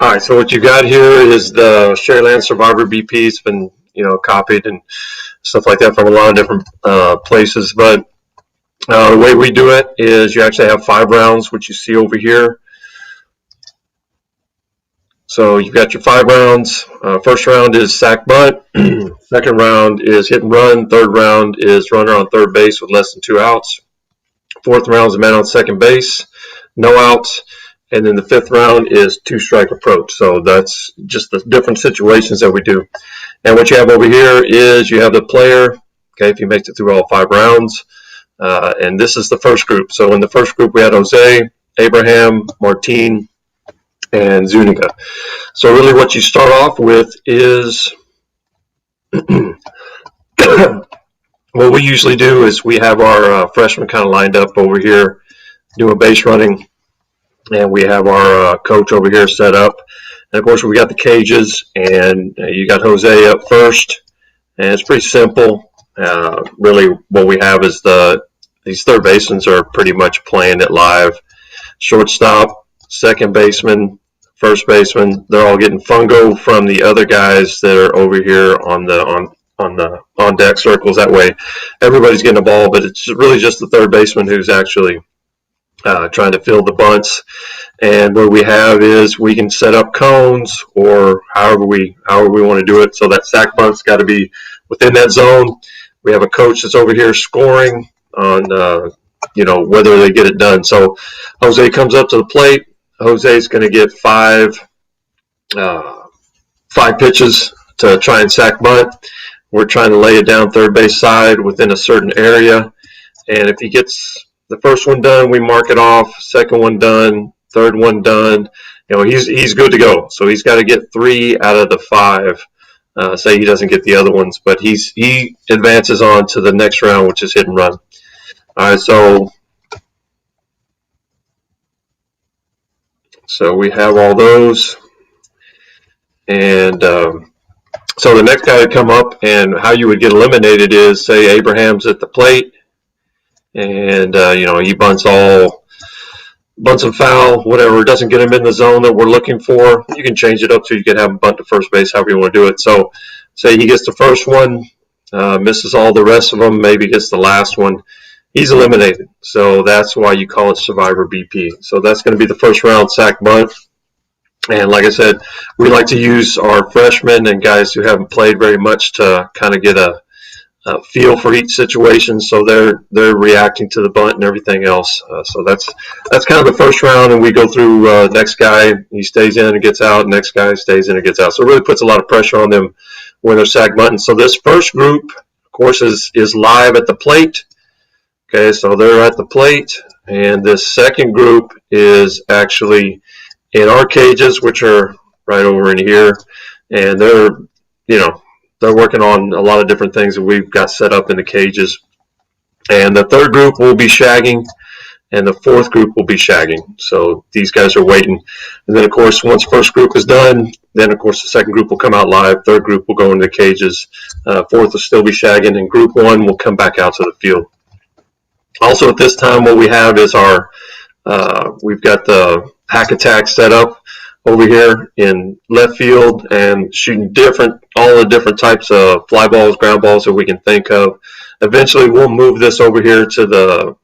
All right, so what you got here is the Sharyland Survivor BP. It's been, copied and stuff like that from a lot of different places. But the way we do it is you actually have 5 rounds, which you see over here. So you've got your 5 rounds. First round is sack bunt. Second round is hit and run. Third round is runner on third base with less than 2 outs. Fourth round is man on second base, no outs. And then the fifth round is 2-strike approach. So that's just the different situations that we do. And what you have over here is you have the player, okay, if he makes it through all 5 rounds. And this is the first group. So in the first group, we had Jose, Abraham, Martin, and Zuniga. So really what you start off with is what we usually do is we have our freshmen kind of lined up over here doing base running. And we have our coach over here set up. And, of course, we got the cages, and you got Jose up first. And it's pretty simple. Really what we have is these third basemans are pretty much playing it live. Shortstop, second baseman, first baseman, they're all getting fungo from the other guys that are over here on deck circles. That way everybody's getting a ball, but it's really just the third baseman who's actually trying to fill the bunts. And what we have is we can set up cones or however we want to do it. So that sack bunt's got to be within that zone. We have a coach that's over here scoring on whether they get it done. So Jose comes up to the plate. Jose's going to get five pitches to try and sack bunt. We're trying to lay it down third base side within a certain area. And if he gets the first one done, we mark it off. Second one done. Third one done. He's good to go. So he's got to get 3 out of the 5. Say he doesn't get the other ones, but he advances on to the next round, which is hit and run. All right, so we have all those, and so the next guy to come up, and how you would get eliminated is, say Abraham's at the plate. And, he bunts and foul, whatever, doesn't get him in the zone that we're looking for. You can change it up so you can have him bunt to first base, however you want to do it. So, say he gets the first one, misses all the rest of them, maybe gets the last one, he's eliminated. So that's why you call it Survivor BP. So that's going to be the first round sack bunt. And like I said, we like to use our freshmen and guys who haven't played very much to kind of get a feel for each situation, so they're reacting to the bunt and everything else. So that's kind of the first round, and we go through next guy, he stays in and gets out, next guy stays in and gets out. So it really puts a lot of pressure on them when they're sack bunting. So this first group, of course, is live at the plate. Okay, so they're at the plate, and this second group is actually in our cages, which are right over in here, and they're working on a lot of different things that we've got set up in the cages. And the third group will be shagging, and the fourth group will be shagging. So these guys are waiting. And then, of course, once first group is done, then, of course, the second group will come out live. Third group will go into the cages. Fourth will still be shagging, and group 1 will come back out to the field. Also, at this time, what we have is we've got the hack attack set up over here in left field and shooting all the different types of fly balls, ground balls that we can think of. Eventually, we'll move this over here to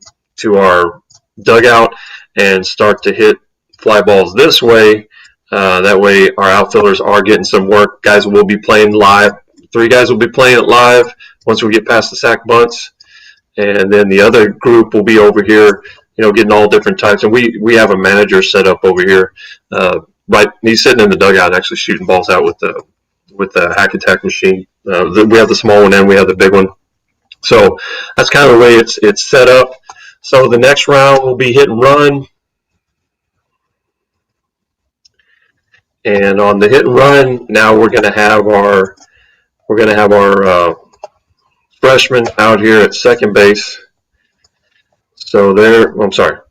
our dugout and start to hit fly balls this way. That way, our outfielders are getting some work. Guys will be playing live. 3 guys will be playing it live once we get past the sack bunts, and then the other group will be over here, getting all different types. And we have a manager set up over here. Right, he's sitting in the dugout actually shooting balls out with the hack attack machine. We have the small one and we have the big one. So that's kind of the way it's set up. So the next round will be hit and run. And on the hit and run, now we're going to have our freshman out here at second base. So we're going to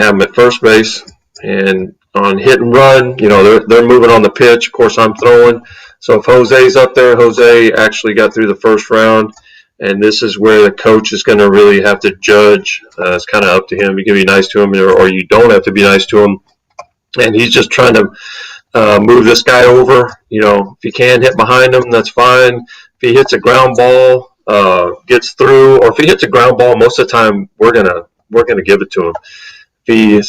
have them at first base. And on hit and run, they're moving on the pitch. Of course, I'm throwing. So if Jose's up there, Jose actually got through the first round. And this is where the coach is going to really have to judge. It's kind of up to him. You can be nice to him or you don't have to be nice to him. And he's just trying to move this guy over. If he can hit behind him, that's fine. If he hits a ground ball, gets through, or if he hits a ground ball, most of the time we're gonna give it to him. He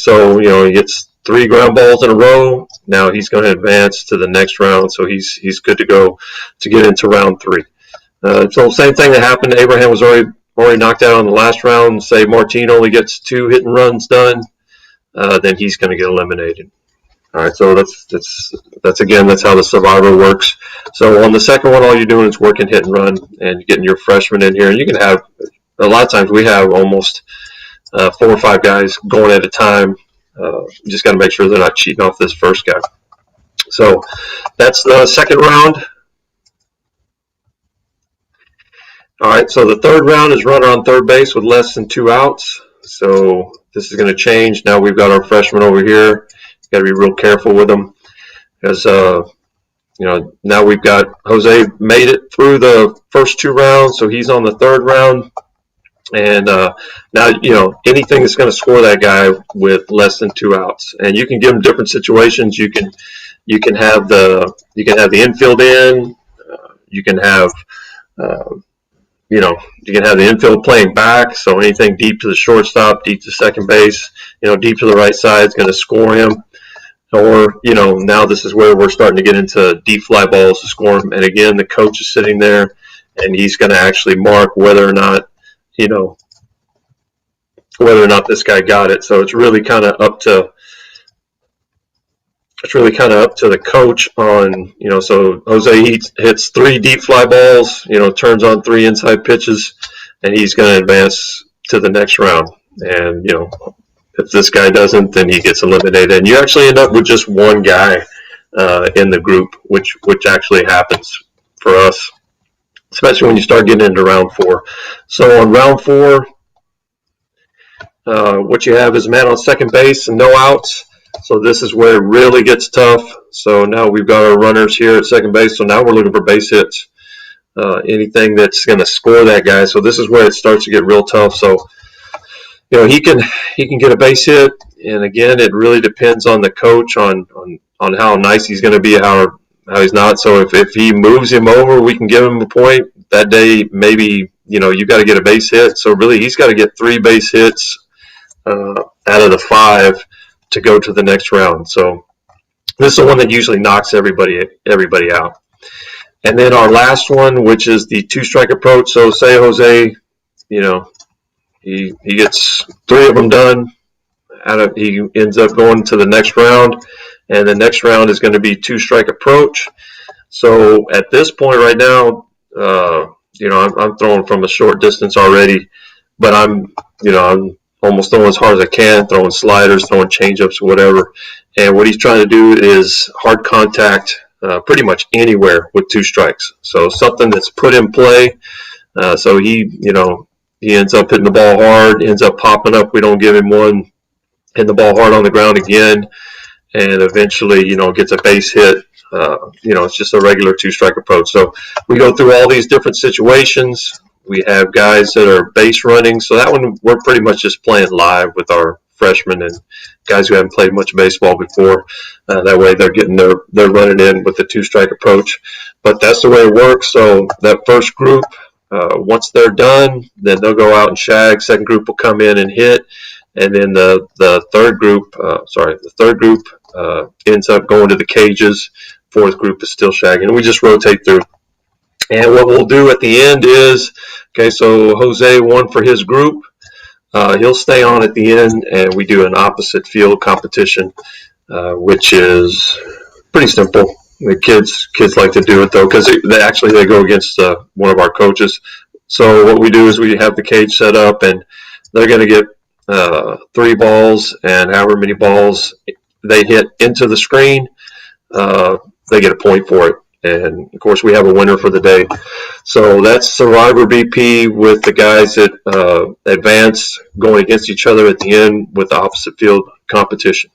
gets 3 ground balls in a row. Now he's going to advance to the next round, so he's good to go to get into round 3. So same thing that happened. Abraham was already knocked out on the last round. Say Martin only gets 2 hit and runs done, then he's going to get eliminated. All right, so that's how the Survivor works. So on the second one, all you're doing is working hit and run and getting your freshmen in here. And you can have, a lot of times we have almost 4 or 5 guys going at a time. You just got to make sure they're not cheating off this first guy. So that's the second round. All right, so the third round is runner on third base with less than 2 outs. So this is going to change. Now we've got our freshman over here. Got to be real careful with them, because now we've got Jose made it through the first 2 rounds, so he's on the third round. And now, anything that's going to score that guy with less than 2 outs, and you can give him different situations. You can have the infield in. You can have the infield playing back. So anything deep to the shortstop, deep to second base, deep to the right side is going to score him. Or now this is where we're starting to get into deep fly balls to score him. And again, the coach is sitting there, and he's going to actually mark whether or not this guy got it. So it's really kind of up to the coach on, so Jose hits 3 deep fly balls, turns on 3 inside pitches, and he's going to advance to the next round. And, if this guy doesn't, then he gets eliminated. And you actually end up with just 1 guy in the group, which actually happens for us, especially when you start getting into round 4. So on round 4, what you have is a man on second base and no outs. So this is where it really gets tough. So now we've got our runners here at second base. So now we're looking for base hits, anything that's going to score that guy. So this is where it starts to get real tough. So he can get a base hit, and again, it really depends on the coach on how nice he's going to be, how he's not. So if he moves him over, we can give him a point. That day, maybe you got to get a base hit. So really, he's got to get 3 base hits out of the 5 to go to the next round. So this is the one that usually knocks everybody out. And then our last one, which is the 2-strike approach. So say Jose, he gets 3 of them done. He ends up going to the next round, and the next round is going to be 2-strike approach. So at this point right now, I'm throwing from a short distance already, but I'm almost throwing as hard as I can, throwing sliders, throwing changeups, whatever. And what he's trying to do is hard contact pretty much anywhere with 2 strikes. So something that's put in play. So he ends up hitting the ball hard, ends up popping up. We don't give him one, hitting the ball hard on the ground again, and eventually, gets a base hit. It's just a regular 2-strike approach. So we go through all these different situations. We have guys that are base running. So that one, we're pretty much just playing live with our freshmen and guys who haven't played much baseball before. That way they're running in with the 2-strike approach. But that's the way it works. So that first group, once they're done, then they'll go out and shag. Second group will come in and hit. And then the third group ends up going to the cages. Fourth group is still shagging. And we just rotate through. And what we'll do at the end is, so Jose won for his group. He'll stay on at the end, and we do an opposite field competition, which is pretty simple. The kids like to do it, though, because they go against one of our coaches. So what we do is we have the cage set up, and they're going to get 3 balls, and however many balls they hit into the screen, they get a point for it. And, of course, we have a winner for the day. So that's Survivor BP with the guys that advance going against each other at the end with the opposite field competition.